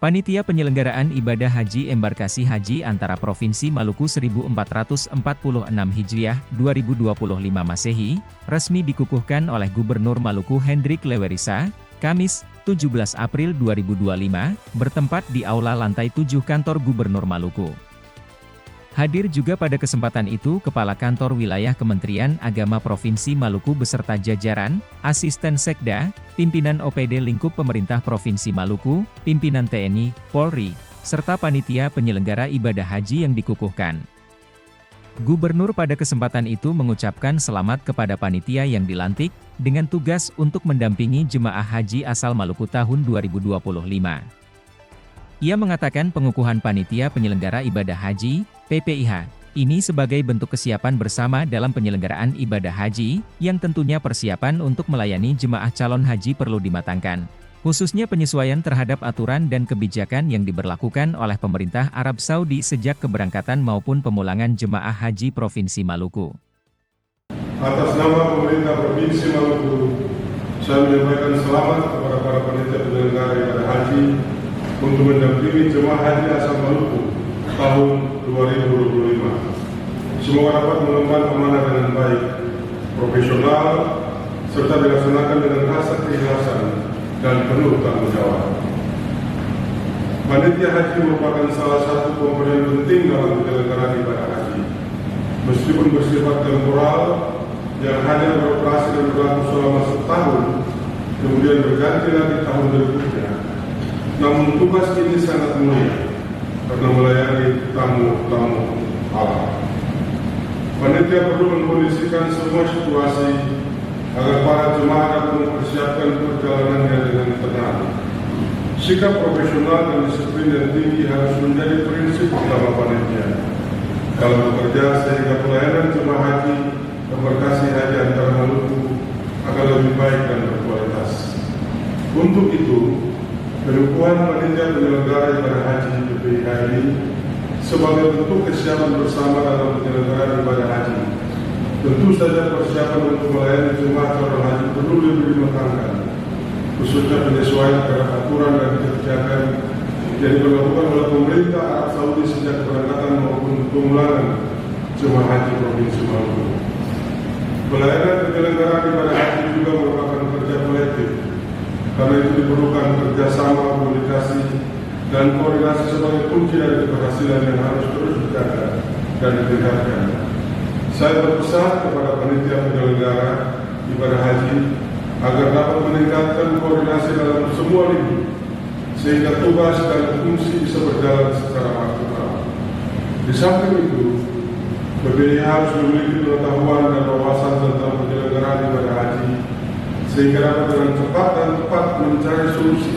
Panitia Penyelenggaraan Ibadah Haji Embarkasi Haji Antara Provinsi Maluku 1446 Hijriah 2025 Masehi, resmi dikukuhkan oleh Gubernur Maluku Hendrik Lewerisa, Kamis, 17 April 2025, bertempat di Aula Lantai 7 Kantor Gubernur Maluku. Hadir juga pada kesempatan itu Kepala Kantor Wilayah Kementerian Agama Provinsi Maluku beserta jajaran, Asisten Sekda, Pimpinan OPD Lingkup Pemerintah Provinsi Maluku, Pimpinan TNI, Polri, serta Panitia Penyelenggara Ibadah Haji yang dikukuhkan. Gubernur pada kesempatan itu mengucapkan selamat kepada panitia yang dilantik, dengan tugas untuk mendampingi jemaah haji asal Maluku tahun 2025. Ia mengatakan pengukuhan Panitia Penyelenggara Ibadah Haji, PPIH, ini sebagai bentuk kesiapan bersama dalam penyelenggaraan ibadah haji, yang tentunya persiapan untuk melayani jemaah calon haji perlu dimatangkan. Khususnya penyesuaian terhadap aturan dan kebijakan yang diberlakukan oleh pemerintah Arab Saudi sejak keberangkatan maupun pemulangan jemaah haji Provinsi Maluku. Atas nama pemerintah Provinsi Maluku, saya menyampaikan selamat kepada para panitia penyelenggara ibadah haji untuk mendampingi jemaah haji asal Maluku tahun 2025. Semoga dapat mengemban amanah dengan baik, profesional, serta dilaksanakan dengan rasa keikhlasan dan penuh tanggung jawab. Panitia haji merupakan salah satu komponen penting dalam penyelenggaraan ibadah haji. Meskipun bersifat temporal, yang hanya beroperasi dan berlaku selama setahun, kemudian berganti lagi tahun berikutnya. Namun tugas ini sangat mulia karena melayani tamu-tamu Allah. Panitia perlu mengkondisikan semua situasi agar para jemaah dapat mempersiapkan perjalanannya dengan tenang. Sikap profesional dan disiplin yang tinggi harus menjadi prinsip utama panitia dalam bekerja sehingga pelayanan jemaah haji embarkasi haji antara Maluku akan lebih baik dan berkualitas. Untuk itu, pengukuhan Panitia Penyelenggara Ibadah Haji PPIH ini sebagai bentuk kesiapan bersama dalam penyelenggaraan ibadah haji. Tentu saja persiapan untuk melayani jemaah calon haji perlu lebih dimatangkan, khususnya penyesuaian terhadap aturan dan kebijakan yang dilakukan oleh pemerintah Arab Saudi sejak keberangkatan maupun pemulangan jemaah haji Provinsi Maluku. Pelayanan penyelenggaraan ibadah haji juga merupakan kerja kolektif. Karena itu diperlukan kerjasama, komunikasi, dan koordinasi sebagai kunci dari keberhasilan yang harus terus dijaga dan ditingkatkan. Saya berpesan kepada panitia penyelenggara ibadah haji agar dapat meningkatkan koordinasi dalam semua lini, sehingga tugas dan fungsi bisa berjalan secara maksimal. Di samping itu, PPIH harus memiliki pengetahuan dan wawasan tentang penyelenggaraan ibadah haji, sehingga dapat dengan cepat dan tepat mencari solusi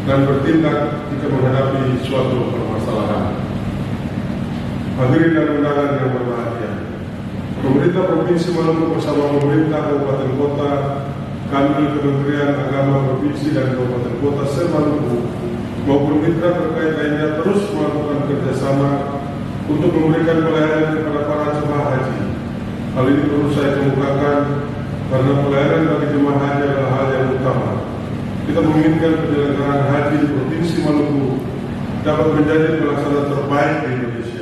dan bertindak jika menghadapi suatu permasalahan. Hadirin dan undangan yang berbahagia, pemerintah Provinsi Maluku bersama pemerintah Kabupaten Kota, Kanwil Kementerian Agama Provinsi dan Kabupaten Kota se-Maluku maupun mitra terkait lainnya terus melakukan kerjasama untuk memberikan pelayanan kepada para jemaah haji. Hal ini perlu saya kemukakan karena pelayanan bagi jemaah haji adalah hal yang utama. Kita menginginkan penyelenggaraan haji di Provinsi Maluku dapat menjadi pelaksana terbaik di Indonesia.